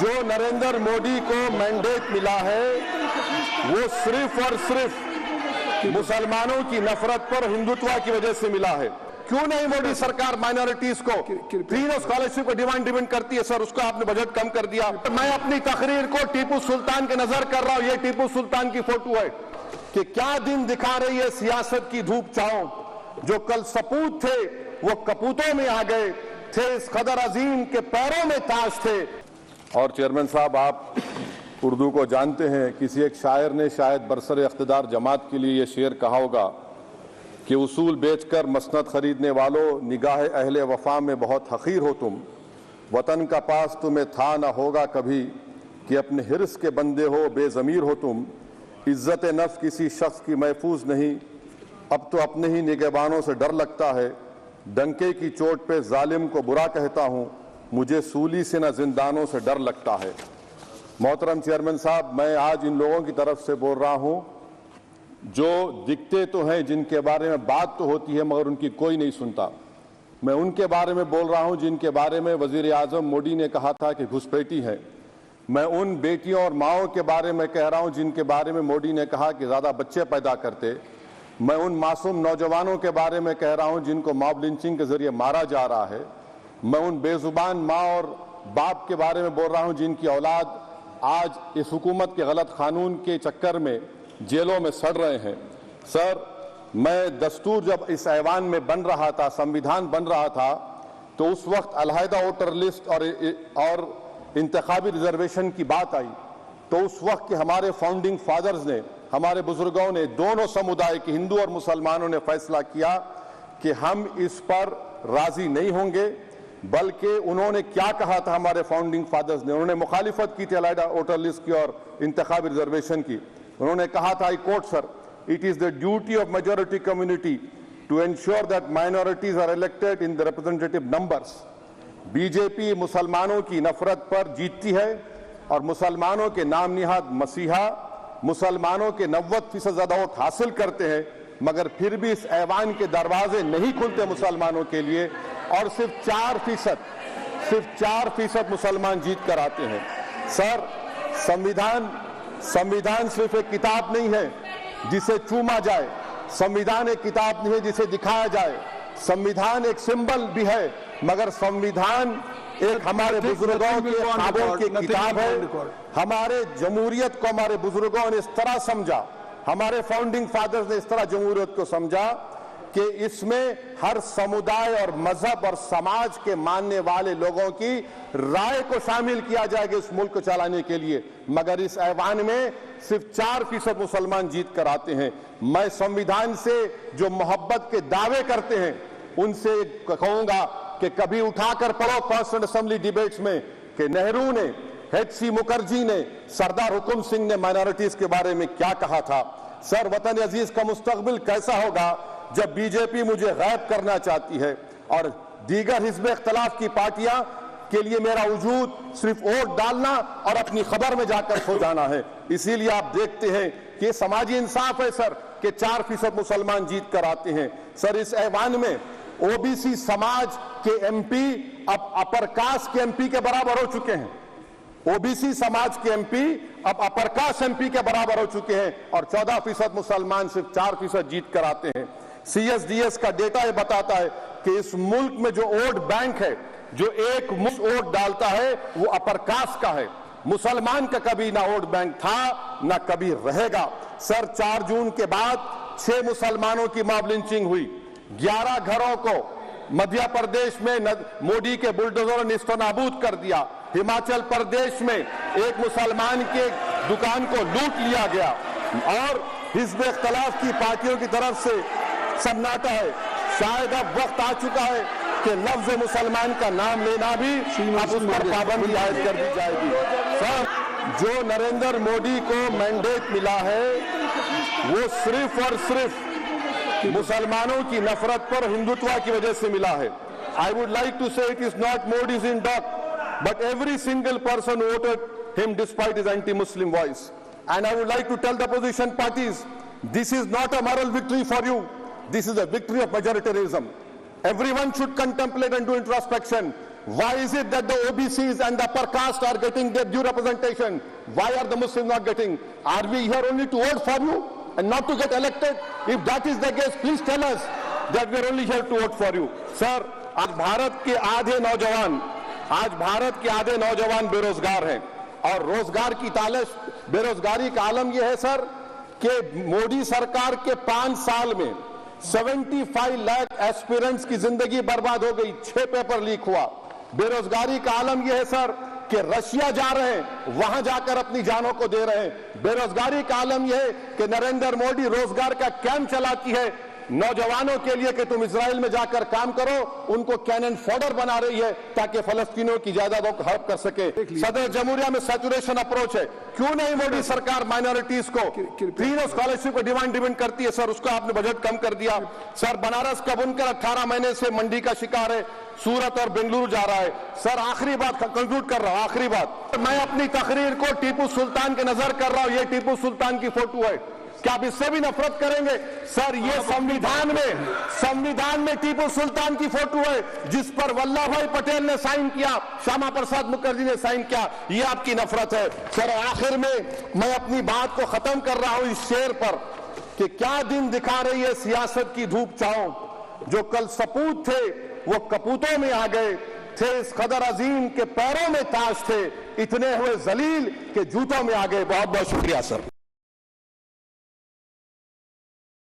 जो नरेंद्र मोदी को मैंडेट मिला है वो सिर्फ और सिर्फ मुसलमानों की नफरत पर हिंदुत्व की वजह से मिला है। क्यों नहीं मोदी सरकार माइनॉरिटीज को फ्री स्कॉलरशिप को डिमांड करती है? सर, उसको आपने बजट कम कर दिया। मैं अपनी तकरीर को टीपू सुल्तान के नजर कर रहा हूं। ये टीपू सुल्तान की फोटो है कि क्या दिन दिखा रही है सियासत की धूप छांव। जो कल सपूत थे वो कपूतों में आ गए थे, इस कदर अजीम के पैरों में ताज थे। और चेयरमैन साहब, आप उर्दू को जानते हैं। किसी एक शायर ने शायद बरसर इख्तिदार जमात के लिए ये शेर कहा होगा कि उसूल बेचकर मसनद खरीदने वालों, निगाह अहले वफा में बहुत हकीर हो तुम। वतन का पास तुम्हें था ना होगा कभी कि अपने हिर्स के बंदे हो, बेज़मीर हो तुम। इज्जत नफ्स किसी शख्स की महफूज नहीं, अब तो अपने ही निगहबानों से डर लगता है। डंके की चोट पे जालिम को बुरा कहता हूँ, मुझे सूली से न जिंदानों से डर लगता है। मोहतरम चेयरमैन साहब, मैं आज इन लोगों की तरफ से बोल रहा हूँ जो दिखते तो हैं, जिनके बारे में बात तो होती है मगर उनकी कोई नहीं सुनता। मैं उनके बारे में बोल रहा हूँ जिनके बारे में वजीर आजम मोदी ने कहा था कि घुसपैठी है। मैं उन बेटियों और माओं के बारे में कह रहा हूँ जिनके बारे में मोदी ने कहा कि ज़्यादा बच्चे पैदा करते। मैं उन मासूम नौजवानों के बारे में कह रहा हूँ जिनको मॉब लिंचिंग के जरिए मारा जा रहा है। मैं उन बेजुबान माँ और बाप के बारे में बोल रहा हूँ जिनकी औलाद आज इस हुकूमत के गलत कानून के चक्कर में जेलों में सड़ रहे हैं। सर, मैं दस्तूर जब इस ऐवान में बन रहा था, संविधान बन रहा था, तो उस वक्त अलहदा वोटर लिस्ट और इंतखाबी रिजर्वेशन की बात आई तो उस वक्त के हमारे फाउंडिंग फादर्स ने, हमारे बुजुर्गों ने, दोनों समुदाय के हिंदू और मुसलमानों ने फैसला किया कि हम इस पर राजी नहीं होंगे। बल्कि उन्होंने क्या कहा था हमारे फाउंडिंग फादर्स ने, उन्होंने मुखालिफत की थी अलहदा वोटर लिस्ट की और इंतखाबी रिजर्वेशन की। उन्होंने कहा था, I quote sir, it is the duty of majority community to ensure that minorities are elected in the representative numbers. BJP मुसलमानों की नफरत पर जीतती है और मुसलमानों के नाम निहाद मसीहा मुसलमानों के 90% ज्यादा वोट हासिल करते हैं, मगर फिर भी इस ऐवान के दरवाजे नहीं खुलते मुसलमानों के लिए और सिर्फ 4% मुसलमान जीत कर आते हैं। सर, संविधान सिर्फ एक किताब नहीं है जिसे चूमा जाए, संविधान एक किताब नहीं है जिसे दिखाया जाए, संविधान एक सिंबल भी है, मगर संविधान एक हमारे बुजुर्गों के ख्वाबों की किताब है। हमारे जमहूरियत को हमारे बुजुर्गों ने इस तरह समझा, हमारे फाउंडिंग फादर्स ने इस तरह जमहूरियत को समझा कि इसमें हर समुदाय और मजहब और समाज के मानने वाले लोगों की राय को शामिल किया जाएगा इस मुल्क को चलाने के लिए। मगर इस ऐवान में सिर्फ 4% मुसलमान जीत कर आते हैं। मैं संविधान से जो मोहब्बत के दावे करते हैं उनसे कहूंगा कि कभी उठाकर पढ़ो कॉन्स्टिट्यूएंट असेंबली डिबेट्स में कि नेहरू ने, HC मुखर्जी ने, सरदार हुकुम सिंह ने माइनॉरिटीज के बारे में क्या कहा था। सर, वतन अजीज का मुस्तकबिल कैसा होगा जब बीजेपी मुझे गायब करना चाहती है और दीगर हिज़्ब इख्तिलाफ की पार्टियां के लिए मेरा वजूद सिर्फ वोट डालना और अपनी खबर में जाकर सो जाना है। इसीलिए आप देखते हैं कि समाजी इंसाफ है सर कि 4% मुसलमान जीत कर आते हैं। सर, इस ऐवान में ओबीसी समाज के MP अब अपर कास्ट के MP के बराबर हो चुके हैं। ओबीसी समाज के MP अब अपर कास्ट MP के बराबर हो चुके हैं और 14% मुसलमान सिर्फ 4% जीत कर आते हैं। CSDS का डेटा ये बताता है कि इस मुल्क में जो वोट बैंक है, जो एक मुश्त वोट डालता है वो अपर कास्ट का है। मुसलमान का कभी ना वोट बैंक था ना कभी रहेगा। सर, 4 जून के बाद 6 मुसलमानों की मॉब लिंचिंग हुई। 11 घरों को मध्य प्रदेश में मोदी के बुलडोजरों ने निस्तनाबूद कर दिया। हिमाचल प्रदेश में एक मुसलमान के दुकान को लूट लिया गया और हिज़्ब इख्तिलाफ की पार्टियों की तरफ से सन्नाटा है। शायद अब वक्त आ चुका है कि लफ्ज मुसलमान का नाम लेना भी अब उस पर पाबंदी आयद कर दी जाएगी। सर, जो नरेंद्र मोदी को मैंडेट मिला है वो सिर्फ और सिर्फ मुसलमानों की नफरत पर हिंदुत्व की वजह से मिला है। I would like to say it is not Modi's in dock but every single person voted him despite his anti Muslim voice. And I would like to tell the opposition parties, this is not a moral victory for you, this is a victory of majoritarianism. Everyone should contemplate and do introspection Why is it that the OBCs and the upper caste are getting their due representation? Why are the Muslims not getting? Are we here only to vote for you and not to get elected? If that is the case, please tell us that we are only here to vote for you. Sir, आज भारत के आधे नौजवान बेरोजगार हैं और रोजगार की तालाश, बेरोजगारी का आलम यह है सर कि मोदी सरकार के 5 साल में 75 लाख एस्पिरेंट्स की जिंदगी बर्बाद हो गई, 6 पेपर लीक हुआ। बेरोजगारी का आलम यह है सर कि रशिया जा रहे हैं, वहां जाकर अपनी जानों को दे रहे हैं। बेरोजगारी का आलम यह है कि नरेंद्र मोदी रोजगार का कैंप चलाती है नौजवानों के लिए कि तुम इजराइल में जाकर काम करो, उनको कैनन फॉडर बना रही है ताकि फलस्तीनियों की जायदादों को हड़प कर सके। सदर जमहूरिया में सैचुरेशन अप्रोच है, क्यों नहीं मोदी सरकार माइनॉरिटीज को तीनों स्कॉलरशिप को डिमांड करती है सर, उसको आपने बजट कम कर दिया। सर बनारस का बुनकर 18 महीने से मंडी का शिकार है, सूरत और बेंगलुरु जा रहा है। सर आखिरी बात कंक्लूड कर रहा हूं, आखिरी बात, मैं अपनी तकरीर को टीपू सुल्तान के नजर कर रहा हूं, ये टीपू सुल्तान की फोटो है, क्या आप इससे भी नफरत करेंगे? सर ये संविधान में टीपू सुल्तान की फोटो है जिस पर वल्लभ भाई पटेल ने साइन किया, श्यामा प्रसाद मुखर्जी ने साइन किया, ये आपकी नफरत है। सर आखिर में मैं अपनी बात को खत्म कर रहा हूं इस शेर पर कि क्या दिन दिखा रही है सियासत की धूप छांव, जो कल सपूत थे वो कपूतों में आ गए, थे इस कदर अजीम के पैरों में ताज थे, इतने हुए जलील के जूतों में आ गए। बहुत बहुत शुक्रिया सर।